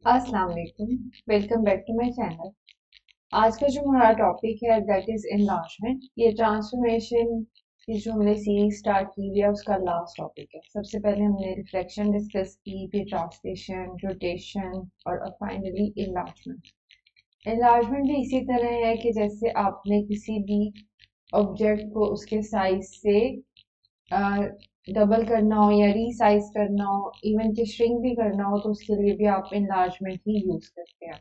अस्सलाम वालेकुम। Welcome back to my channel. आज का जो हमारा टॉपिक है दैट इज एनलार्जमेंट। ये ट्रांसफॉर्मेशन की जो हमने सीरीज स्टार्ट की हुई है उसका लास्ट टॉपिक है। सबसे पहले हमने रिफ्लेक्शन डिस्कस की, फिर ट्रांसलेशन, रोटेशन और अब फाइनली एनलार्जमेंट। एनलार्जमेंट भी इसी तरह है कि जैसे आपने किसी भी ऑब्जेक्ट को उसके साइज से डबल करना हो या रीसाइज करना हो, इवन कि श्रिंक भी करना हो, तो उसके लिए भी आप इनलार्जमेंट ही यूज करते हैं।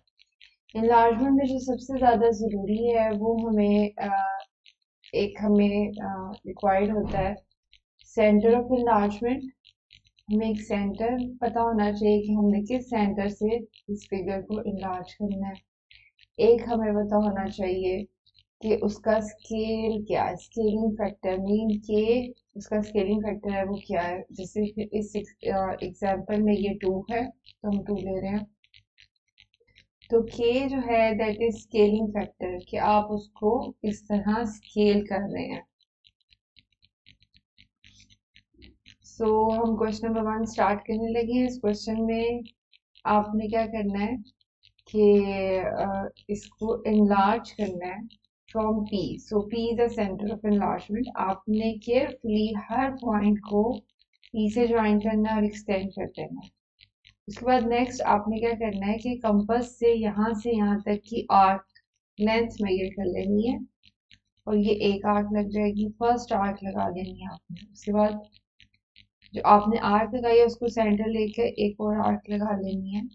इनलार्जमेंट में जो सबसे ज्यादा जरूरी है वो हमें रिक्वायर्ड होता है सेंटर ऑफ इनलार्जमेंट। हमें एक सेंटर पता होना चाहिए कि हमने किस सेंटर से इस फिगर को इनलार्ज करना है। एक हमें पता होना चाहिए कि उसका स्केल क्या है, स्केलिंग फैक्टर मीन के उसका स्केलिंग फैक्टर है वो क्या है। जैसे कि इस एग्जांपल में ये 2 है तो हम 2 ले रहे हैं। तो के जो है दैट इज स्केलिंग फैक्टर कि आप उसको इस तरह स्केल कर रहे हैं। सो हम क्वेश्चन नंबर 1 स्टार्ट करने लगे हैं। इस क्वेश्चन में आपने क्या करना है कि इसको enlarge करना है from P. So P is the center of enlargement. आपने केयरफुली हर पॉइंट को P से ज्वाइन करना है और एक्सटेंड कर देना है। उसके बाद नेक्स्ट आपने क्या करना है कि कंपास से यहाँ तक की आर्क लेंथ मेजर कर लेनी है और ये एक आर्क लग जाएगी। फर्स्ट आर्क लगा लेनी है आपने। उसके बाद जो आपने आर्क लगाई है उसको सेंटर लेके एक और आर्क लगा लेनी है।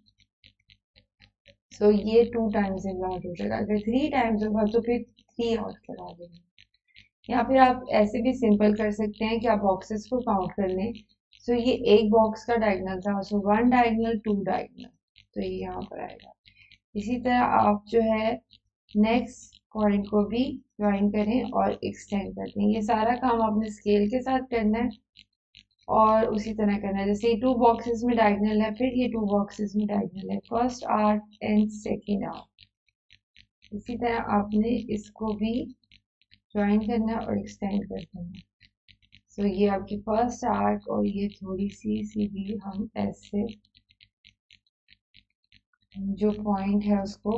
सो ये 2 टाइम्स इन्वर्ट हो जाएगा। अगर 3 टाइम्स होगा तो फिर 3 और लगा देंगे। या फिर आप ऐसे भी सिंपल कर सकते हैं कि आप बॉक्सेस को काउंट कर लें। सो ये एक बॉक्स का डायगोनल था, सो 1 डायगोनल 2 डायगोनल, तो ये यहाँ पर आएगा। इसी तरह आप जो है नेक्स्ट पॉइंट को भी ज्वाइन करें और एक्सटेंड कर दें। ये सारा काम आपने स्केल के साथ करना है और उसी तरह करना है। जैसे ये 2 बॉक्सेस में डायगोनल है, फिर ये 2 बॉक्सेस में डायगोनल है, first arc and second arc. इसी तरह आपने इसको भी ज्वाइन करना है और एक्सटेंड कर देना है। सो ये आपकी फर्स्ट आर्क और ये थोड़ी सी सीधी हम ऐसे जो पॉइंट है उसको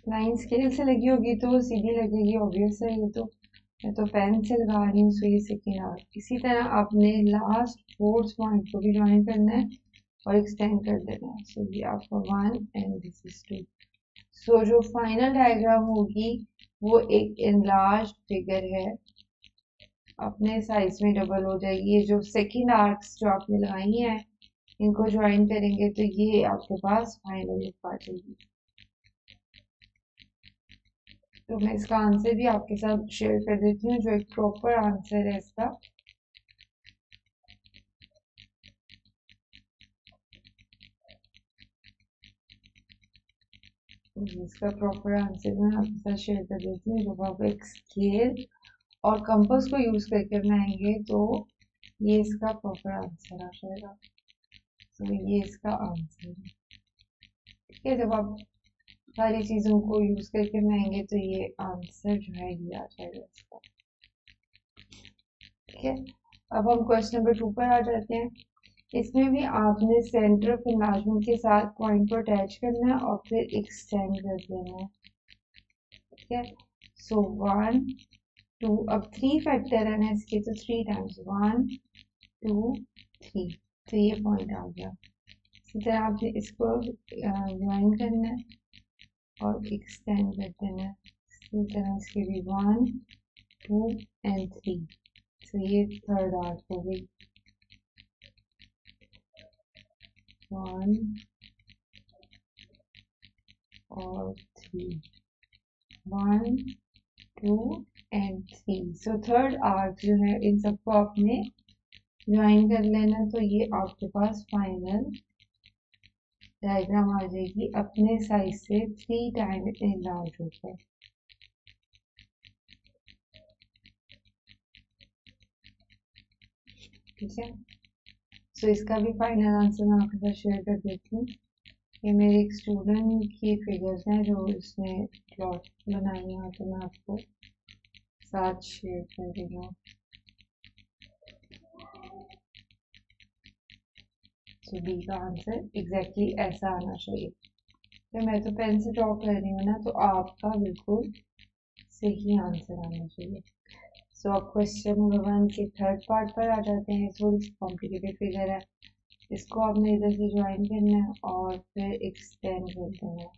लाइन स्केल से लगी होगी तो सीधी लगेगी, ऑब्वियस है। ये तो मैं तो पेन से लगा रही हूँ। सो ये सेकेंड आर्क। इसी तरह आपने लास्ट फोर्थ पॉइंट को भी ज्वाइन करना है और एक्सटेंड कर देना है। सो ये आपका 1 एंड दिस इज 2। सो जो फाइनल डायग्राम होगी वो एक एनलार्ज फिगर है, अपने साइज में डबल हो जाएगी। ये जो सेकेंड आर्क्स जो आपने लगाई हैं इनको ज्वाइन करेंगे तो ये आपके पास फाइनल लुक आ जाएगी। तो मैं इसका आंसर भी आपके साथ शेयर कर देती हूँ, जो एक प्रॉपर आंसर है इसका। इसका प्रॉपर आंसर मैं आपके साथ शेयर कर देती हूँ। जब आप एक स्केल और कंपास को यूज करके बनाएंगे तो ये इसका प्रॉपर आंसर आ जाएगा। तो ये इसका आंसर है। ठीक है, जब आप सारी चीजों को यूज करके बनाएंगे तो ये आंसर जो है ये आ जाएगा इसका। ठीक है, अब हम क्वेश्चन नंबर 2 पर आ जाते हैं। इसमें भी आपने सेंटर ऑफ इन्लार्जमेंट के साथ पॉइंट को अटैच करना है और फिर एक्सटेंड कर देना है। ठीक है, सो 1 2, अब 3 फैक्टर है ना इसके, तो 3 टाइम्स 1 2 3, तो ये पॉइंट आ गया। इसी तरह आपने इसको ज्वाइन करना है और एक्सटेंड कर देना है। इसी तरह इसके भी 1 2 एंड 3, तो ये थर्ड आर्क हो गई। 1 और 3, 1 2 एंड 3। सो थर्ड आर्क जो है इन सबको आपने ज्वाइन कर लेना, तो ये आपके पास फाइनल डायग्राम आ जाएगी अपने साइज से 3 टाइम एनलार्ज होकर। ठीक है, सो इसका भी फाइनल आंसर मैं आपके साथ शेयर कर देती हूँ। ये मेरे एक स्टूडेंट की फिगर्स हैं जो इसने प्लॉट बनाई हैं, तो मैं आपको साथ शेयर कर रही हूँ। तो बी का आंसर एग्जैक्टली ऐसा आना चाहिए। तो मैं तो पेन से ड्रॉ कर रही हूँ ना, तो आपका बिल्कुल सही आंसर आना चाहिए। सो अब क्वेश्चन नंबर 1 के थर्ड पार्ट पर आ जाते हैं। थोड़ी सी कॉम्प्लिकेटेड फिगर है, इसको आपने इधर से ज्वाइन करना है और फिर एक्सटेंड कर देना है।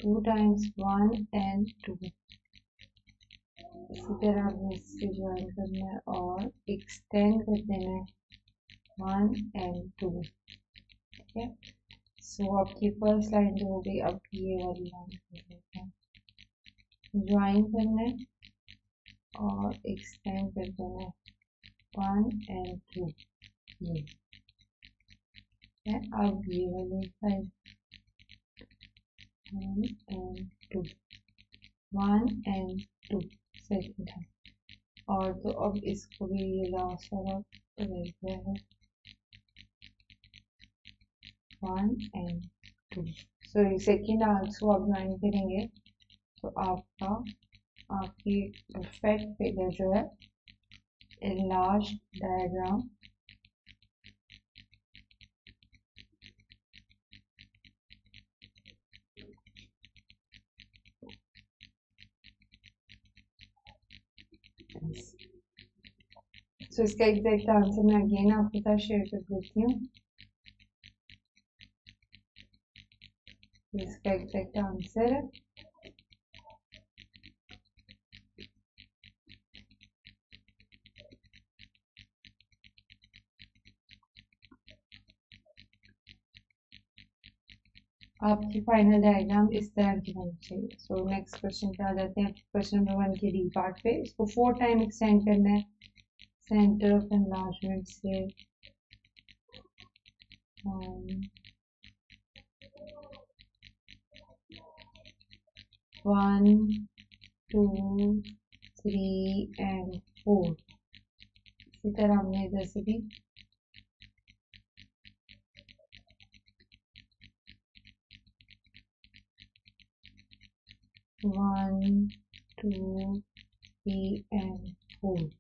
2 times 1 and 2, इसी तरह आपने इससे ज्वाइन करना है और एक्सटेंड कर देना है 1 and 2। ठीक है, सो आपकी फर्स्ट लाइन जो हो गई, अब ये वाली लाइन कर देते हैं, ज्वाइन करना है और एक्सटेंड कर देना है 1 and 2। ये है, अब ये वाली साइड 1 and 2, 1 and 2 सेकंड है। और तो अब इसको भी ये लास्ट वाला रह गया है 1 and 2। सो ये सेकेंड आंसर आप ज्वाइन करेंगे तो आपकी परफेक्ट फिगर जो है enlarged डायग्राम सो इसका एग्जैक्ट आंसर मैं अगेन आपके साथ शेयर कर देती हूँ। इसका एग्जैक्ट आंसर है आपकी फाइनल डायग्राम इस तरह की होनी चाहिए। सो नेक्स्ट क्वेश्चन पे आ जाते हैं। क्वेश्चन नंबर 1 के डी पार्ट पे, इसको 4 टाइम एक्सटेंड करना है सेंटर ऑफ एनलार्जमेंट से 1 2 3 and 4। इसी तरह हमने इधर से भी 1 2 3 and 4।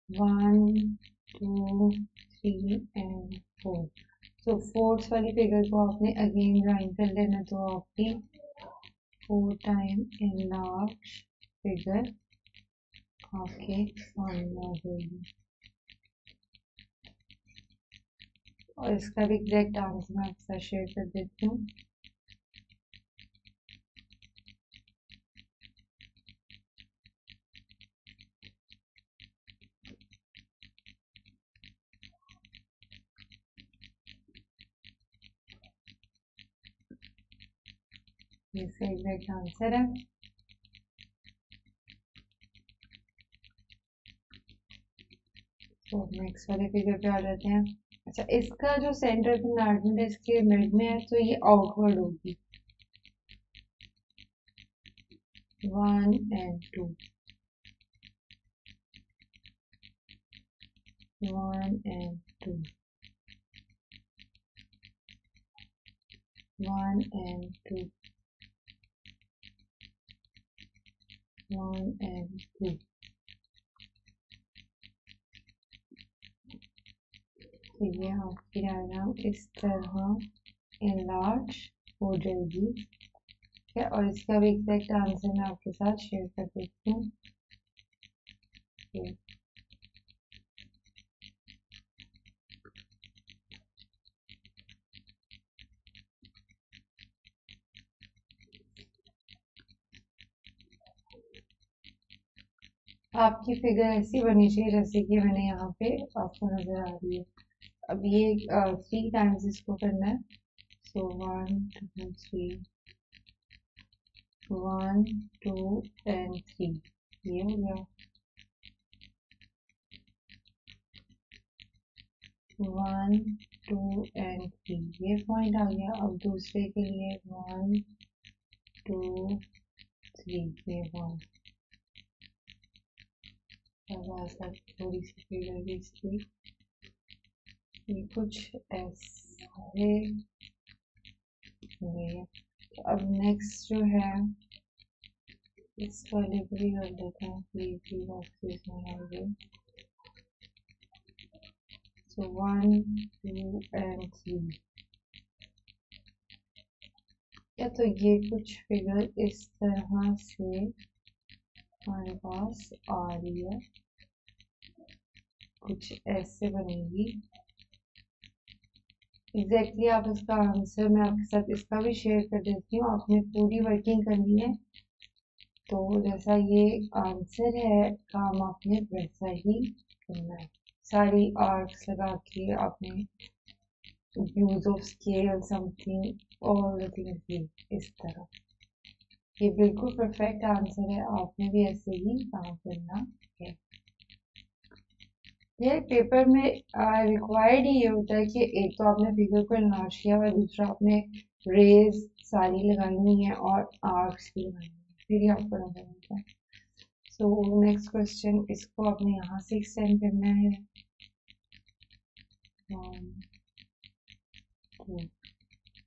One two three and four. So fourth वाली फिगर को आपने अगेन ज्वाइन कर लेना, तो आपकी 4 टाइम enlarged फिगर आपके सामने आ जाएगी। और इसका भी एग्जैक्ट आंसर मैं आपके साथ शेयर कर देती हूँ। ये इसका एग्जैक्ट आंसर है। तो नेक्स्ट वाले फिगर पे आ जाते हैं। अच्छा, इसका जो सेंटर ऑफ एनलार्जमेंट है इसके मिड में है, तो ये आउटवर्ड होगी 1 and 2, 1 and 2, 1 and 2, 1 and 2। तो ये आपकी डायग्राम इस तरह enlarge हो जाएगी। ठीक है, और इसका भी एग्जैक्ट आंसर मैं आपके साथ शेयर कर देती हूँ। आपकी फिगर ऐसी बनी चाहिए जैसे कि मैंने यहाँ पे आपको नजर आ रही है। अब ये 3 टाइम्स इसको करना है। सो 1 2 3, 1 2 and 3, ये हो गया 1 2 and 3, ये पॉइंट आ गया। अब दूसरे के लिए 1 2 3, ये पॉइंट। थोड़ी सी फिगर भी इसकी ये कुछ ऐसे अब नेक्स्ट जो है इस वाले को भी कर देते हैं, प्लीज बॉक्सेस में आएंगे। सो 1 2 एंड 3। या तो ये कुछ फिगर इस तरह से हमारे पास आ रही है, कुछ ऐसे बनेगी। एग्जैक्टली आप इसका आंसर मैं आपके साथ इसका भी शेयर कर देती हूँ, आपने पूरी वर्किंग करनी है। तो जैसा ये आंसर है काम आपने वैसा ही करना है, सारी आर्क्स लगा के आपने use of scale something all the things इस तरह। ये बिल्कुल परफेक्ट आंसर है, आपने भी ऐसे ही काम करना है। ये पेपर में रिक्वायर्ड ही ये होता है कि एक तो आपने फिगर को इनलार्ज किया हुआ, दूसरा आपने रेज सारी लगानी है और आर्क्स भी लगानी है, फिर ही आपको नजर आता है। सो नेक्स्ट क्वेश्चन, इसको आपने यहाँ से एक्सटेंड करना है। 1 2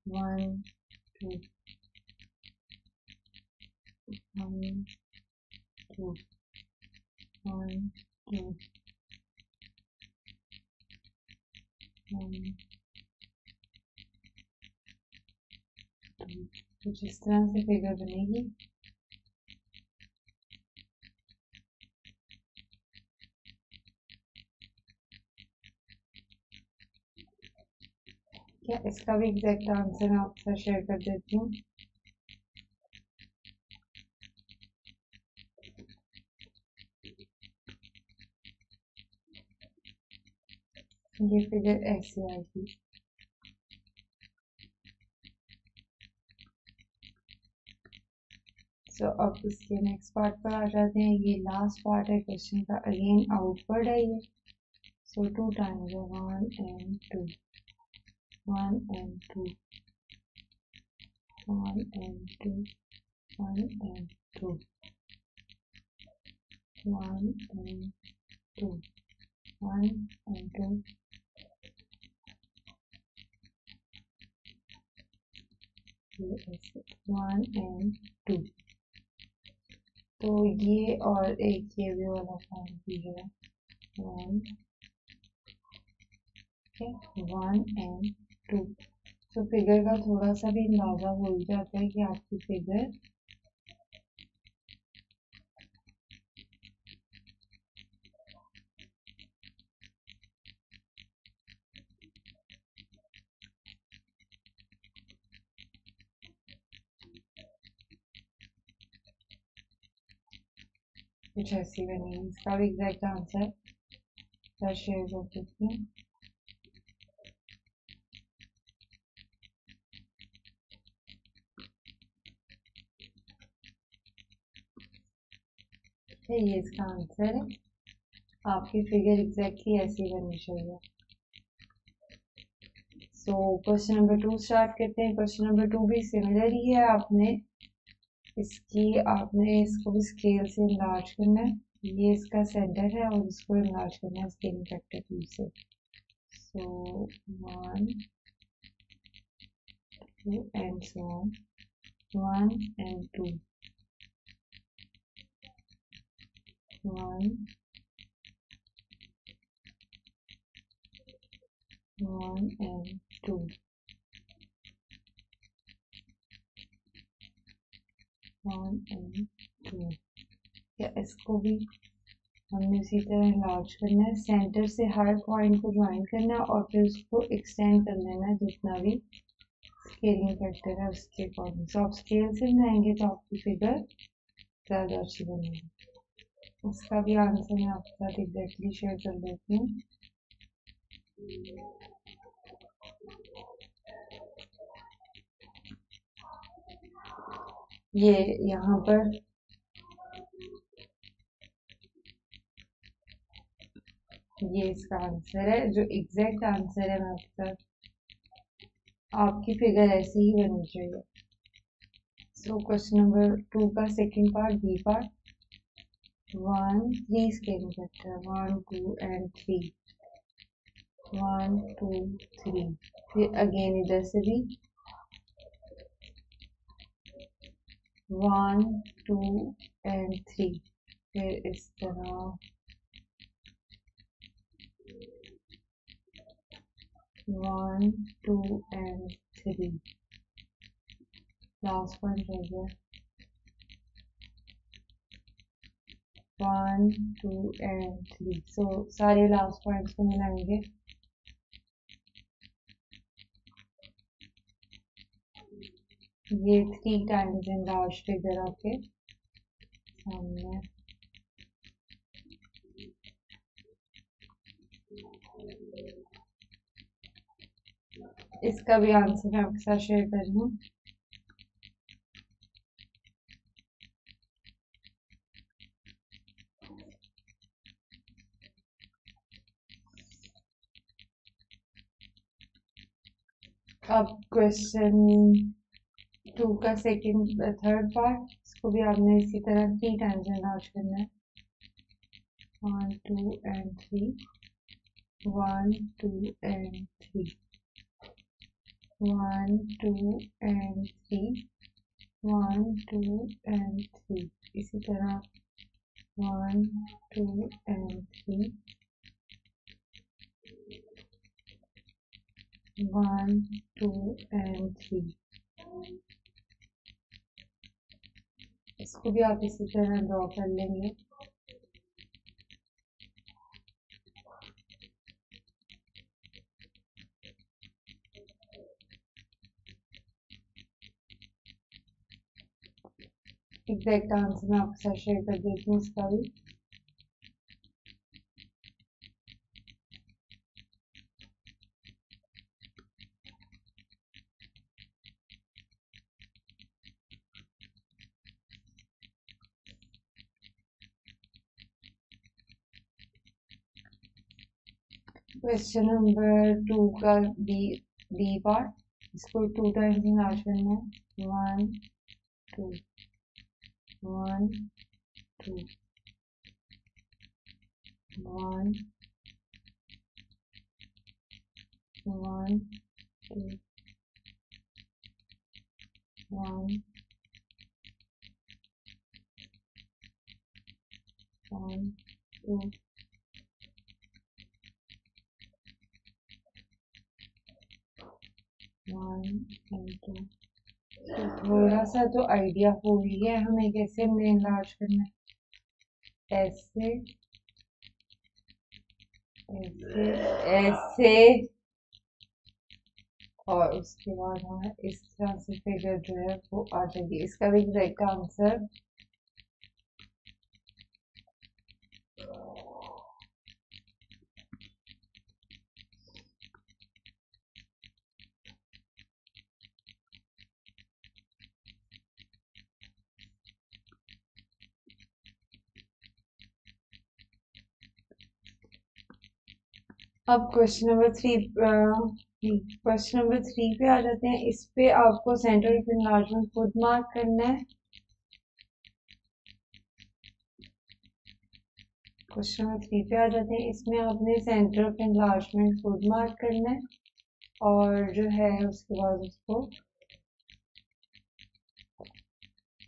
1 2 1 2 1 2 1 2। तो जिस तरह से फिगर बनेगी क्या, इसका भी एग्जैक्ट आंसर मैं आपके साथ शेयर कर देती हूँ। ये फिगर ऐसी आएगी। सो अब इसके नेक्स्ट पार्ट पर आ जाते हैं। ये लास्ट पार्ट है क्वेश्चन का, अगेन आउटवर्ड है ये। सो 2 times 1 and 2 1 and 2 1 and 2 1 and 2 1 and 2 1 and 2 1 and 2। तो ये और एक ये भी वाला फॉर्म भी है 1 and 2। तो फिगर का थोड़ा सा भी अंदाजा हो ही जाता है कि आपकी फिगर कुछ ऐसी बनेगी। इसका भी एग्जैक्ट आंसर शेयर कर सकते हैं। ये इसका आंसर है, आपकी फिगर एग्जैक्टली ऐसी बननी चाहिए। सो क्वेश्चन नंबर 2 स्टार्ट करते हैं। क्वेश्चन नंबर 2 भी सिमिलर ही है, आपने इसको भी स्केल से इनलार्ज करना है। ये इसका सेंटर है और इसको इनलार्ज करना है स्केलिंग फैक्टर 2 से। सो 1 2 and so on 1 and 2 1 1 and 2 1 and 2। या इसको भी हमने इसी तरह इनलार्ज करना है, सेंटर से हर पॉइंट को ज्वाइन करना है और फिर उसको एक्सटेंड कर लेना है जितना भी स्केलिंग फैक्टर है उसके अकॉर्डिंग। सो आप स्केल से बनाएंगे तो आपकी फिगर ज़्यादा अच्छी बनेगी। उसका भी आंसर मैं आपके साथ एग्जैक्टली शेयर कर देती हूँ। ये यहाँ पर ये इसका आंसर है, जो एग्जैक्ट आंसर है मैं आपके साथ, आपकी फिगर ऐसे ही बननी चाहिए। सो क्वेश्चन नंबर 2 का second part, B part. 1 3 scaling factor 1 2 and 3 1 2 3। फिर अगेन इधर से भी 1 2 एंड 3। फिर इस तरह 1 2 एंड 3। लास्ट पॉइंट रह गया 1 2 एंड 3। सो सारे लास्ट पॉइंट्स को मिलाएंगे। ये 3 टाइम्स इन लार्ज फिगर आपके सामने। इसका भी आंसर मैं आपके साथ शेयर कर दूं। अब क्वेश्चन 2 का सेकंड थर्ड पार्ट, इसको भी आपने इसी तरह 3 टाइम्स एनलार्ज करना है। 1 2 एंड 3 1 2 एंड 3 1 2 एंड 3 1 2 एंड 3। इसी तरह 1 2 एंड 3 1 2 एंड 3। इसको भी आप इसी तरह ड्रॉ कर लेंगे। एग्जैक्ट आंसर मैं आपके साथ शेयर कर देती हूँ इसका भी। क्वेश्चन नंबर 2 का बी पार्ट, इसको 2 टाइम्स इनलार्ज करना है। 1 2 1 2 1 1 2 1 1 2 1 एंड 2। तो थोड़ा सा तो आइडिया हो ही है हमें कैसे हमने इनलार्ज करना है। ऐसे ऐसे ऐसे और उसके बाद हमें इस तरह से फिगर जो है वो आ जाएगी। इसका भी एग्जैक्ट आंसर अब क्वेश्चन नंबर 3 पे आ जाते हैं। इस पे आपको सेंटर ऑफ इनलार्जमेंट खुद मार्क करना है। क्वेश्चन नंबर 3 पे आ जाते हैं। इसमें आपने सेंटर ऑफ इनलार्जमेंट खुद मार्क करना है और जो है उसके बाद उसको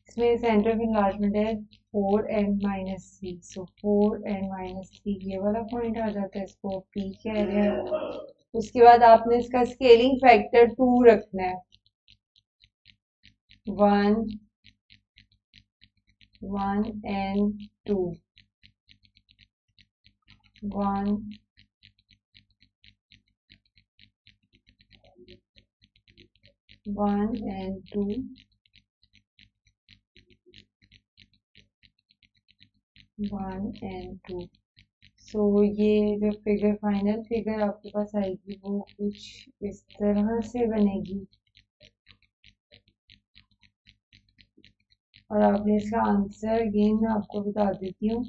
इसमें सेंटर ऑफ इनलार्जमेंट है 4 एंड -3। सो 4 एंड -3 ये वाला पॉइंट आ जाता है, इसको पी कह रहे हैं। उसके बाद आपने इसका स्केलिंग फैक्टर 2 रखना है। 1 1 एंड 2 1 1 एंड 2 1 एंड 2। सो ये जो फिगर फाइनल फिगर आपके पास आएगी वो कुछ इस तरह से बनेगी और आपने इसका आंसर अगेन मैं आपको बता देती हूँ।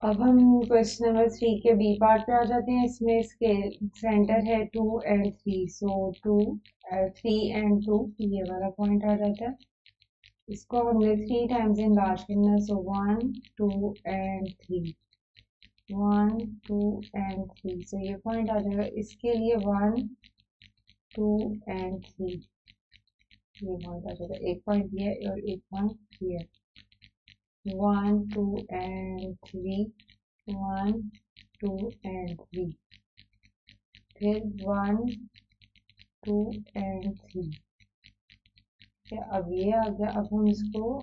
अब हम क्वेश्चन नंबर 3 के बी पार्ट पे आ जाते हैं। इसमें इसके सेंटर है 2 एंड 3, सो 3 एंड 2 ये वाला पॉइंट आ जाता है। इसको हमने 3 टाइम्स इनलार्ज करना है, सो 1 2 एंड 3, 1 2 एंड 3, सो ये पॉइंट आ जाएगा। इसके लिए 1 2 एंड 3 ये पॉइंट आ जाएगा। एक पॉइंट ये और एक पॉइंट ये, 1 2 एंड 3, 1 2 एंड 3, फिर 1 2 एंड 3। अब ये आ गया। अब हम इसको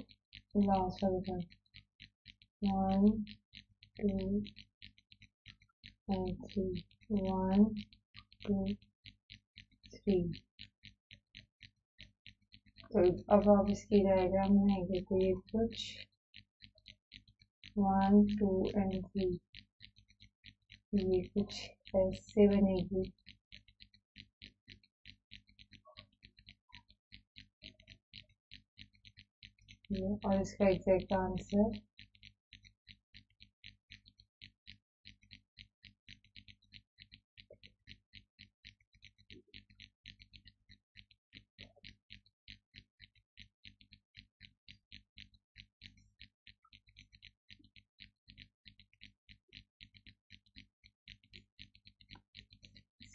लास्ट वाले पॉइंट 1 2 एंड 3, 1 2 3। तो अब आप इसकी डायग्राम बनाएंगे तो ये कुछ 1 2 एंड 3 ये कुछ ऐसे बनेगी। और इसका एग्जैक्ट आंसर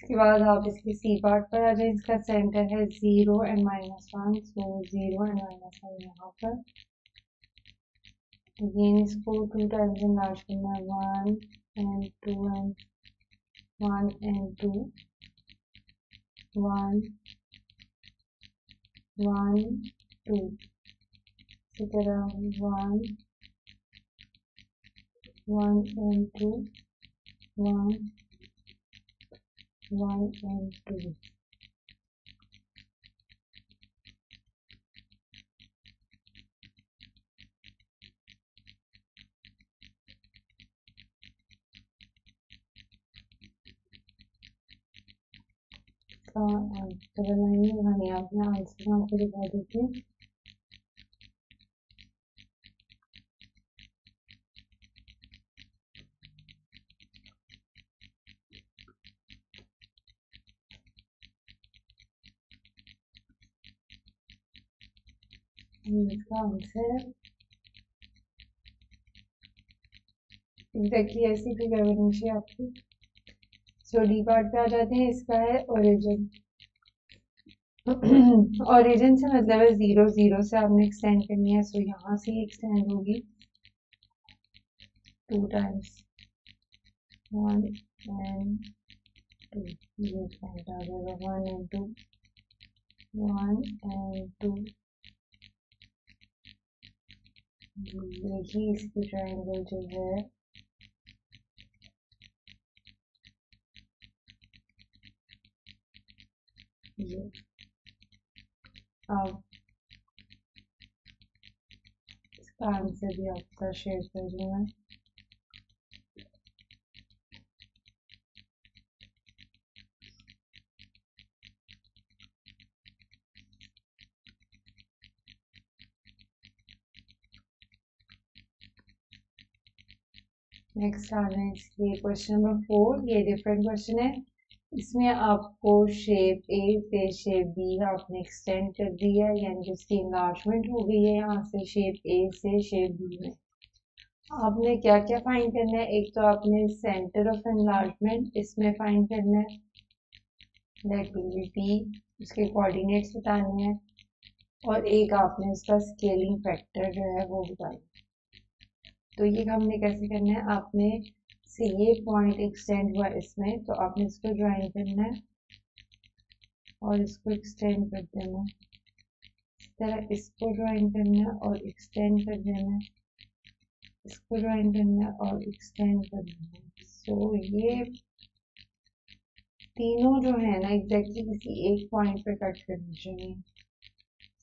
इसके बाद आप इसके सी पार्ट पर आ जाए। इसका सेंटर है 0 एंड -1, सो 0 एंड -1 यहाँ पर। अगेन इसको 2 टाइम्स इनलार्ज करना है, 1 एंड 2 एंड 1 एंड 2, 1 1 2, इसी तरह 1 1 एंड 2, 1 1 एंड 2। आंसर बनाइए, अपना आंसर आपको दिखा देती हूँ। इसका आंसर एग्जैक्टली ऐसी फिगर बननी चाहिए आपकी। सो डी पार्ट पे आ जाते हैं। इसका है ओरिजिन। ओरिजिन से मतलब है 0 0 से आपने एक्सटेंड करनी है, सो यहाँ से एक्सटेंड होगी 2 टाइम्स 1 एंड 2, ये पॉइंट आ जाएगा 1 एंड 2, 1 एंड 2। यही इसकी ट्रायंगल जो है ये। अब इसका आंसर भी आपका शेयर कर दूँ मैं। नेक्स्ट आ रहे हैं इसके क्वेश्चन नंबर 4। ये डिफरेंट क्वेश्चन है। इसमें आपको शेप ए से शेप बी आपने एक्सटेंड कर दिया है, यानी कि उसकी इनलार्जमेंट हो गई है यहाँ से शेप ए से शेप बी में। आपने क्या क्या फाइंड करना है? एक तो आपने सेंटर ऑफ एनलार्जमेंट इसमें फाइंड करना है, दैट विल बी पी, उसके कोऑर्डिनेट्स बताने हैं, और एक आपने उसका स्केलिंग फैक्टर जो है वो बताना। तो ये हमने कैसे करना है? आपने से ये पॉइंट एक्सटेंड हुआ इसमें, तो आपने इसको ज्वाइन करना है और इसको एक्सटेंड कर देना है। इस तरह इसको ज्वाइन करना है और एक्सटेंड कर देना है, इसको ज्वाइन करना है और एक्सटेंड कर देना है। सो ये तीनों जो है ना एग्जैक्टली किसी एक पॉइंट पे कट करनी चाहिए।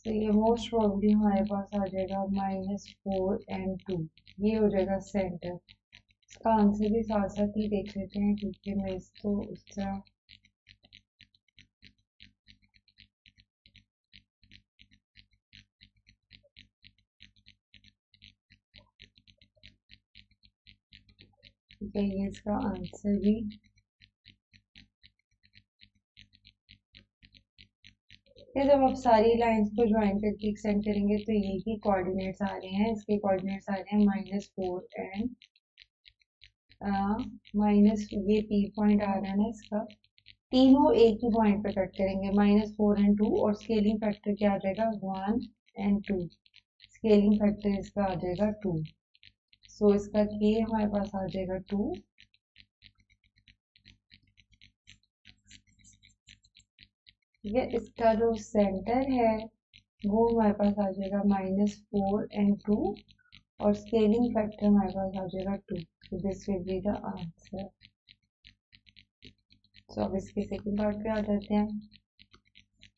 तो ये मोस्ट प्रॉब्ली हमारे पास आ जाएगा -4 एंड 2, ये हो जाएगा सेंटर। इसका आंसर भी साथ साथ ही देख लेते हैं, क्योंकि मैं इसको उस तरह ठीक है, ये इसका आंसर भी। ये जब आप सारी लाइंस को ज्वाइन करके एक्सटेंड करेंगे तो ये ही कोऑर्डिनेट्स आ रहे हैं, इसके कोऑर्डिनेट्स आ रहे हैं -4 एंड माइनस, ये पी पॉइंट आ रहा है ना इसका, तीनों एक ही पॉइंट पे कट करेंगे, -4 एंड 2, और स्केलिंग फैक्टर क्या आ जाएगा 1 एंड 2, स्केलिंग फैक्टर इसका आ जाएगा 2। सो इसका के हमारे पास आ जाएगा 2। ठीक है, इसका जो सेंटर है वो हमारे पास आ जाएगा -4 एंड 2, और स्केलिंग फैक्टर हमारे पास आ जाएगा 2। तो this will be the answer. तो अब इसके सेकंड पार्ट पे आ जाते हैं।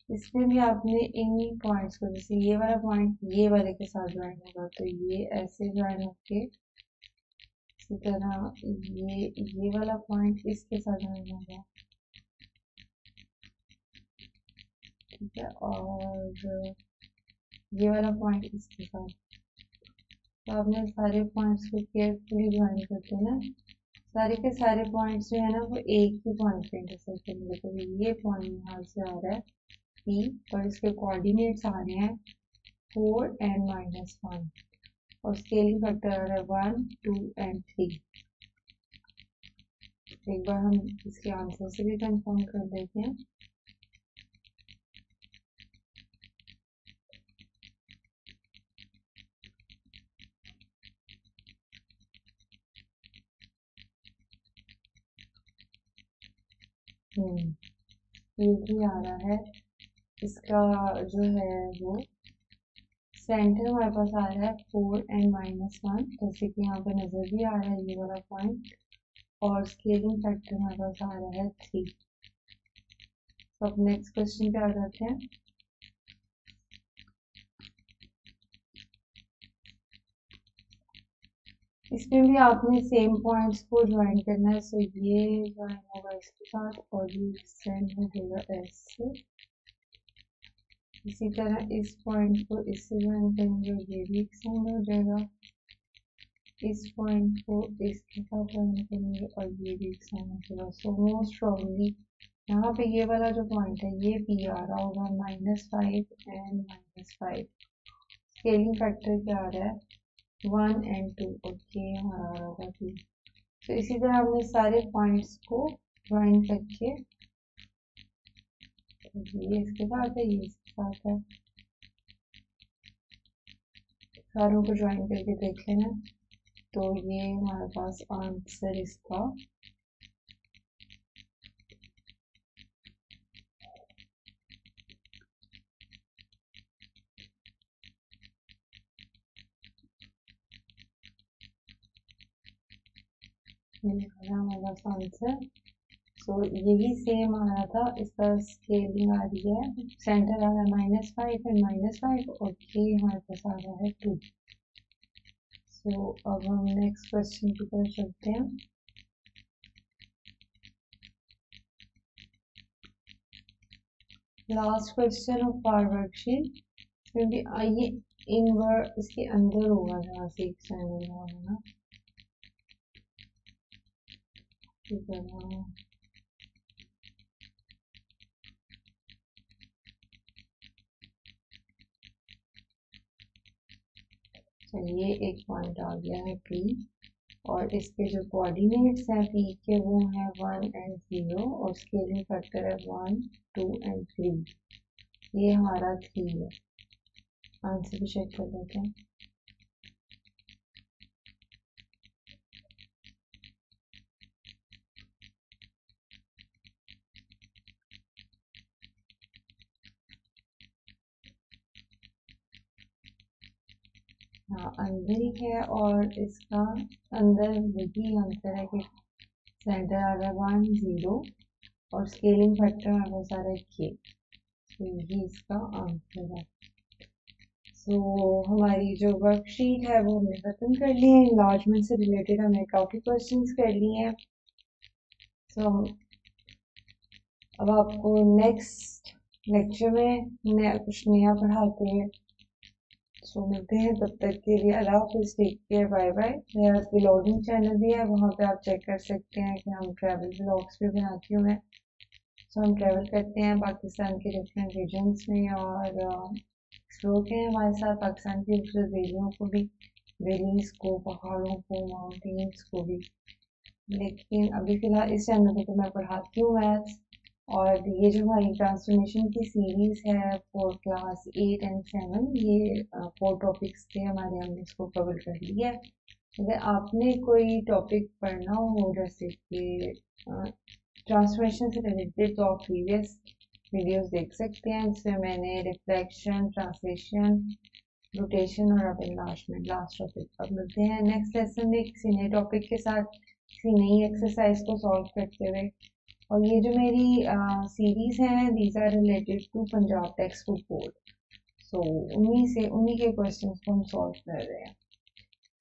इसमें भी आपने इन पॉइंट्स को, जैसे ये वाला पॉइंट ये वाले के साथ ज्वाइन होगा तो ये ऐसे ज्वाइन होके, इसी तरह ये वाला पॉइंट इसके साथ ज्वाइन होगा। ठीक है, और ये वाला पॉइंट इसके साथ। तो आपने सारे पॉइंट्स को केयरफुली ज्वाइन करते हैं ना, सारे के सारे पॉइंट्स जो है ना वो एक ही पॉइंट पे इंटरसेक्ट करेंगे। तो ये पॉइंट यहाँ से आ रहा है P, और इसके कोऑर्डिनेट्स आ रहे हैं 4 एंड -1, और स्केलिंग फैक्टर आ रहा है 1, 2 एंड 3। एक बार हम इसके आंसर से भी कंफर्म कर देते हैं। एक ही आ रहा है, इसका जो है वो सेंटर हमारे पास आ रहा है 4 एंड -1, जैसे कि यहाँ पे नजर भी आ रहा है ये वाला पॉइंट, और स्केलिंग फैक्टर हमारे पास आ रहा है 3। तो अब नेक्स्ट क्वेश्चन पे आ जाते हैं। इसमें भी आपने सेम पॉइंट्स को ज्वाइन करना है। सो ये ज्वाइन होगा इसके साथ, और ये एक्सटेंड हो जाएगा ऐसे। इसी तरह इस पॉइंट को इससे ज्वाइन करेंगे, ये भी एक्सटेंड हो जाएगा। इस पॉइंट को इसके साथ ज्वाइन करेंगे और ये भी एक्सटेंड हो जाएगा। सो मोस्ट प्रॉब्ली यहाँ पे ये वाला जो पॉइंट है ये पी आ रहा होगा -5 एंड -5। स्केलिंग फैक्टर क्या आ रहा है 1 एंड 2, ओके हमारा आ रहा होगा 2। तो इसी तरह हमने सारे पॉइंट्स को ज्वाइन करके, ये इसके साथ है, ये इसके साथ है, सारों को ज्वाइन करके देख लेना। तो ये हमारे पास आंसर इसका हमारे पास आंसर। सो यही सेम आ रहा था, इसका स्केलिंग आ रही है, सेंटर आ रहा है -5 एंड -5, और ये हमारे पास आ रहा है 2। सो अब हम नेक्स्ट क्वेश्चन की तरफ चलते हैं। Last question of our worksheet, क्योंकि आइए इनवर्ड इसके अंदर होगा जहाँ से एक्सटेंड होगा ना, ठीक है ना। चलिए एक पॉइंट आ गया है P, और इसके जो कोऑर्डिनेट्स हैं P के वो हैं 1 एंड 0, और स्केलिंग फैक्टर है 1, 2 एंड 3। ये हमारा 3 है। आंसर भी चेक कर लेते हैं। हाँ अंदर ही है, और इसका अंदर वही आंसर है कि सेंटर आ रहा है 1, 0, और स्केलिंग फैक्टर हमारे पास आ रहा है K। तो यही इसका आंसर है। सो हमारी जो वर्कशीट है वो हमने खत्म कर ली है। इनलार्जमेंट से रिलेटेड हमने काफ़ी क्वेश्चंस कर लिए हैं। सो अब आपको नेक्स्ट लेक्चर में कुछ नया पढ़ाते हैं। सो मिलते हैं, तब तक के लिए अल्लाह हाफिज़, टेक केयर, बाय बाय। मेरा व्लॉगिंग चैनल भी है, वहाँ पे आप चेक कर सकते हैं कि हम ट्रैवल व्लॉग्स भी बनाती हूँ मैं। सो हम ट्रैवल करते हैं पाकिस्तान के डिफरेंट रीजन्स में और एक्सप्लोर किए हैं हमारे साथ पाकिस्तान की खूबसूरत वैलियों को भी, वैलीज को, पहाड़ों को, माउंटेन्स को भी। लेकिन अभी फ़िलहाल इस चैनल पे तो मैं पढ़ाती हूँ मैथ्स, और ये जो हमारी ट्रांसफॉर्मेशन की सीरीज़ है फॉर क्लास 8 एंड 7, ये 4 टॉपिक्स थे हमारे, हमने इसको कवर कर लिया है। अगर आपने कोई टॉपिक पढ़ना हो जैसे कि ट्रांसफॉर्मेशन से रिलेटेड, तो आप प्रीवियस वीडियोस देख सकते हैं, जिसमें मैंने रिफ्लेक्शन, ट्रांसलेशन, रोटेशन और अब एनलार्जमेंट लास्ट टॉपिक पर। मिलते हैं नेक्स्ट लेसन में किसी नए टॉपिक के साथ, किसी नई एक्सरसाइज को सॉल्व करते हुए। और ये जो मेरी सीरीज है, these are related to Punjab text book board, so उन्हीं के क्वेश्चंस को हम सॉल्व कर रहे हैं।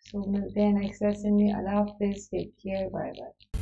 सो मिलते हैं नेक्स्ट लेसन में। अल्लाह हाफिज़, टेक केयर, बाय बाय।